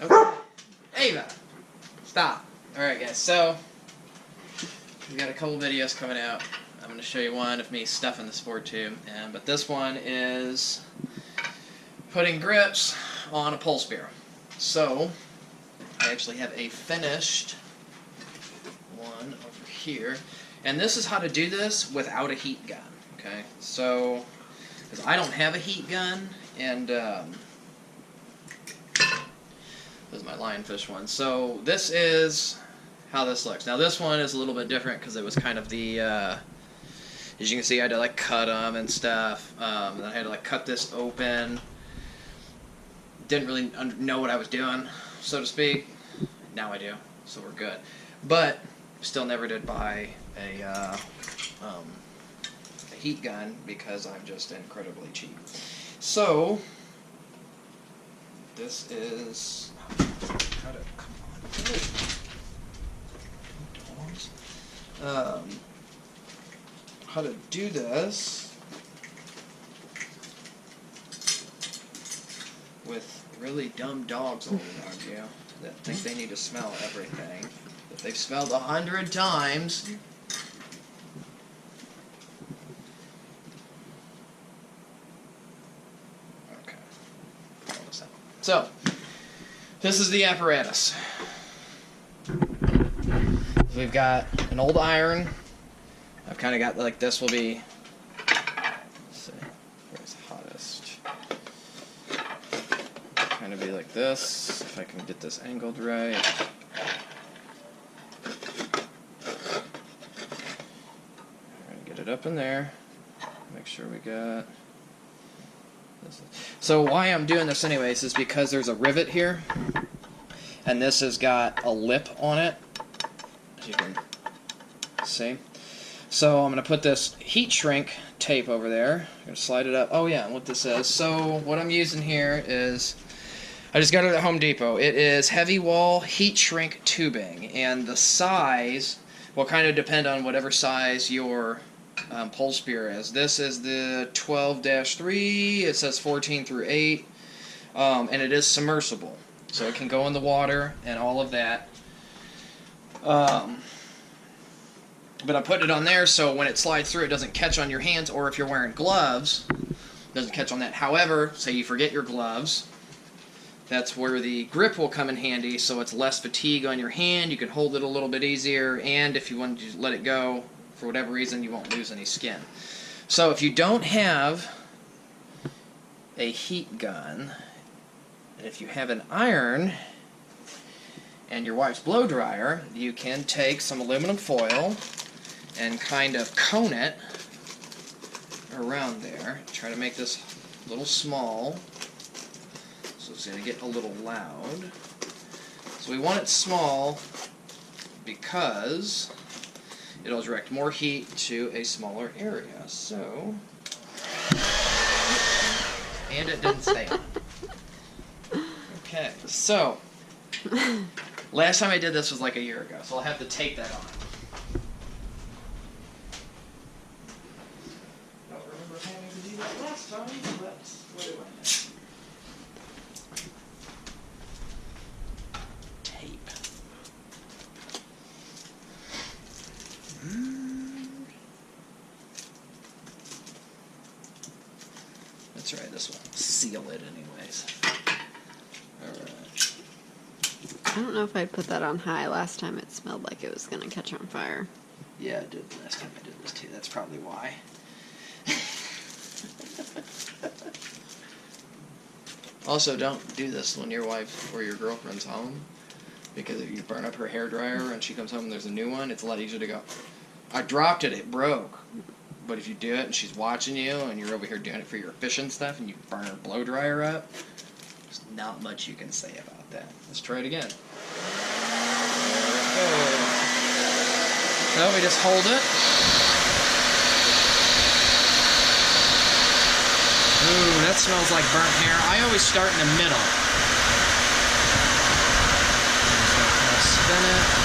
Okay. Ava! Stop. Alright guys, so we've got a couple videos coming out. I'm going to show you one of me stuffing the sport tube, but this one is putting grips on a pole spear. So, I actually have a finished one over here, and this is how to do this without a heat gun, okay? So, because I don't have a heat gun, and this is my lionfish one. So, this is how this looks. Now, this one is a little bit different because it was kind of the, as you can see, I had to like cut them and stuff, and then I had to like cut this open. Didn't really know what I was doing, so to speak. Now I do, so we're good. But still never did buy a heat gun because I'm just incredibly cheap. So this is how to how to do this with really dumb dogs all around you that think they need to smell everything that they've smelled 100 times. Okay. So, this is the apparatus. We've got an old iron. I've kind of got like this will be. Let's see, where's hottest? Kind of be like this, if I can get this angled right. I'm gonna get it up in there. Make sure we got this. So why I'm doing this anyways is because there's a rivet here, and this has got a lip on it, as you can see. So I'm going to put this heat shrink tape over there. I'm going to slide it up. Oh yeah, and what this is. So what I'm using here is, I just got it at Home Depot. It is heavy wall heat shrink tubing, and the size will kind of depend on whatever size your pole spear is. This is the 12-3. It says 14 through 8, and it is submersible, so it can go in the water and all of that. But I put it on there so when it slides through, it doesn't catch on your hands, or if you're wearing gloves, it doesn't catch on that. However, say you forget your gloves, that's where the grip will come in handy, so it's less fatigue on your hand, you can hold it a little bit easier, and if you want to let it go, for whatever reason, you won't lose any skin. So if you don't have a heat gun, and if you have an iron and your wife's blow dryer, you can take some aluminum foil and kind of cone it around there. Try to make this a little small, so it's going to get a little loud. So we want it small because it'll direct more heat to a smaller area. So, and it didn't stay on. Okay, so last time I did this was like a year ago, so I'll have to tape that on. Don't remember having to do that last time, but what do I know? Tape. That's right, this will seal it anyways. Alright. I don't know if I'd put that on high. Last time it smelled like it was going to catch on fire. Yeah, it did last time I did this too. That's probably why. Also, don't do this when your wife or your girlfriend's home, because if you burn up her hairdryer and she comes home and there's a new one, it's a lot easier to go, I dropped it, it broke. But if you do it and she's watching you and you're over here doing it for your fish and stuff and you burn her blow dryer up, there's not much you can say about that. Let's try it again. There we go. So we just hold it. Ooh, that smells like burnt hair. I always start in the middle. Just gonna kind of spin it.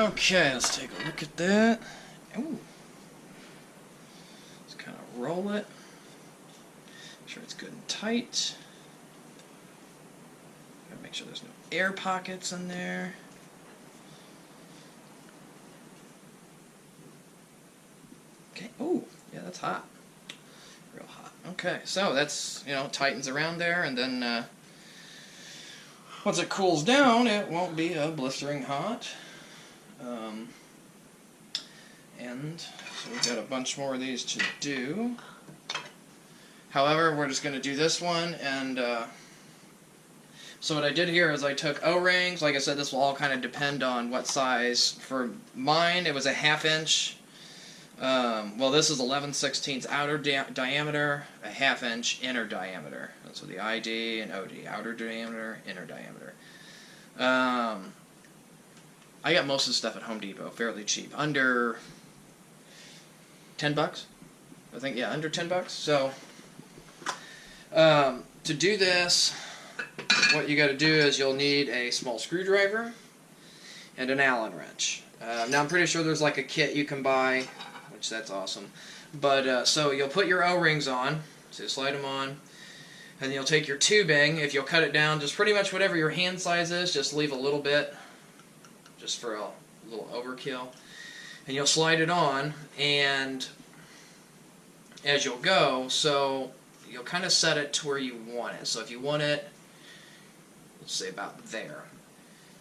Okay, let's take a look at that. Ooh. Just kind of roll it. Make sure it's good and tight. Gotta make sure there's no air pockets in there. Okay. Oh, yeah, that's hot. Real hot. Okay, so that's, tightens around there, and then once it cools down, it won't be blistering hot. And so we've got a bunch more of these to do. However, we're just going to do this one, and so what I did here is I took O-rings. Like I said, this will all kind of depend on what size. For mine, it was a 1/2 inch. Well, this is 11/16 outer diameter, a 1/2 inch inner diameter. That's what the ID and OD, outer diameter, inner diameter. I got most of the stuff at Home Depot, fairly cheap, under $10. I think, yeah, under $10. So, to do this, what you got to do is you'll need a small screwdriver and an Allen wrench. Now, I'm pretty sure there's like a kit you can buy, which that's awesome. But so you'll put your O-rings on, so you slide them on, and you'll take your tubing. If you'll cut it down, just pretty much whatever your hand size is, just leave a little bit, just for a little overkill. And you'll slide it on, and as you'll go, so you'll kind of set it to where you want it. So if you want it, let's say about there,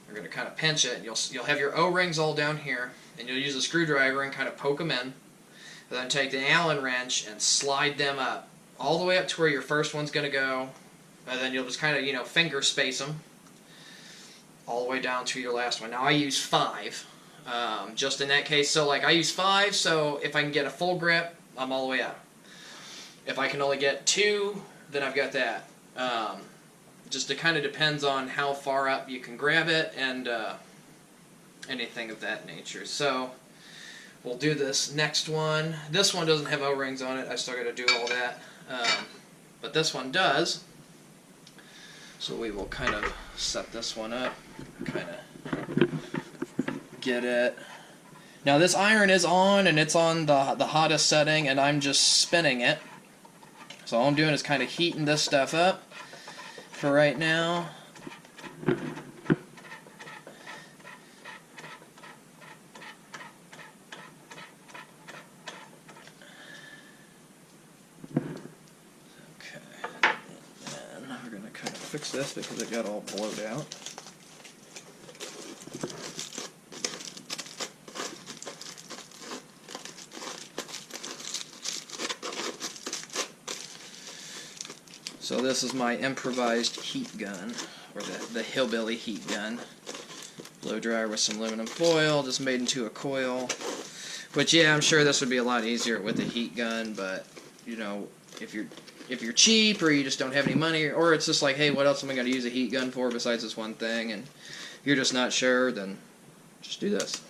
you're going to kind of pinch it. You'll have your O-rings all down here, and you'll use a screwdriver and kind of poke them in. And then take the Allen wrench and slide them up, all the way up to where your first one's going to go. And then you'll just kind of, finger space them all the way down to your last one. Now I use 5, just in that case. So like I use 5, so if I can get a full grip, I'm all the way up. If I can only get 2, then I've got that. Just it kind of depends on how far up you can grab it and anything of that nature. So we'll do this next one. This one doesn't have O-rings on it. I still got to do all that. But this one does. So we will kind of set this one up, kind of get it. Now this iron is on, and it's on the hottest setting, and I'm just spinning it. So all I'm doing is kind of heating this stuff up for right now. Fix this because it got all blowed out. So this is my improvised heat gun, or the hillbilly heat gun. Blow dryer with some aluminum foil, just made into a coil. Which, yeah, I'm sure this would be a lot easier with a heat gun, but if you're cheap, or you just don't have any money, or it's just like, hey, what else am I going to use a heat gun for besides this one thing, and you're just not sure, then just do this.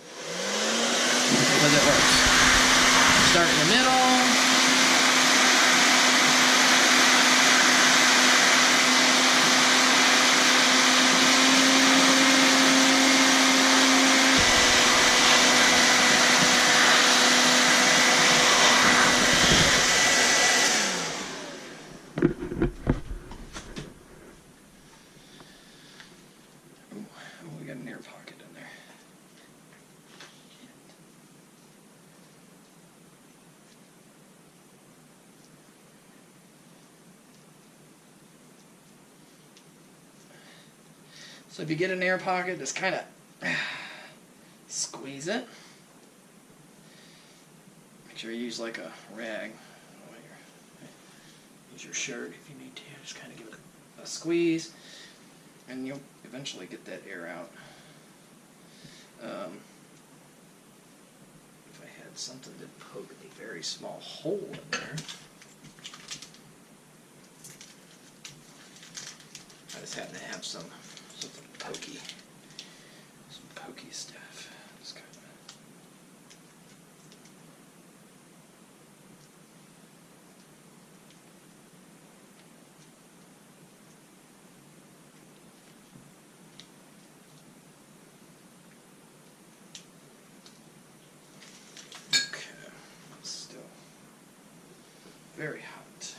Because it works. Start in the middle. So if you get an air pocket, just kind of squeeze it. Make sure you use like a rag. Use your shirt if you need to. Just kind of give it a squeeze, and you'll eventually get that air out. If I had something to poke a very small hole in there. I just happen to have something pokey. Some pokey stuff. Just kind of. Very hot.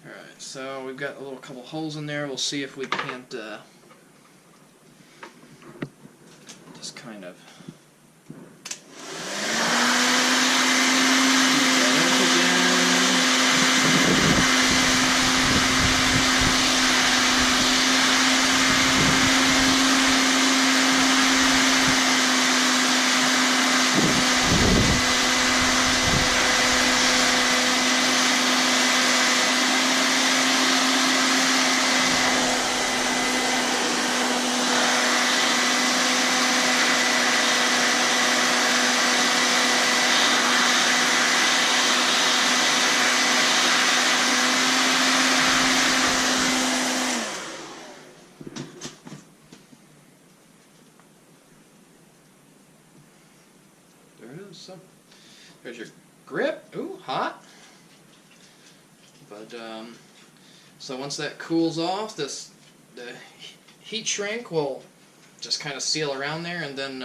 Alright, so we've got a little couple holes in there. We'll see if we can't just kind of so there's your grip. Ooh, hot. But so once that cools off, the heat shrink will just kind of seal around there, and then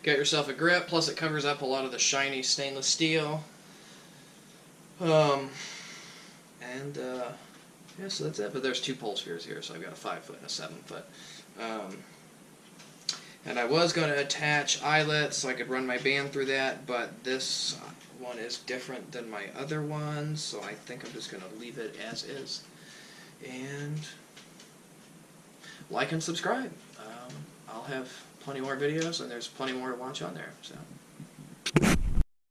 get yourself a grip. Plus, it covers up a lot of the shiny stainless steel. Yeah, so that's it. But there's 2 pole spheres here, so I've got a 5-foot and a 7-foot. And I was going to attach eyelets so I could run my band through that, but this one is different than my other ones, so I think I'm just going to leave it as is. And like and subscribe. I'll have plenty more videos, and there's plenty more to watch on there. So.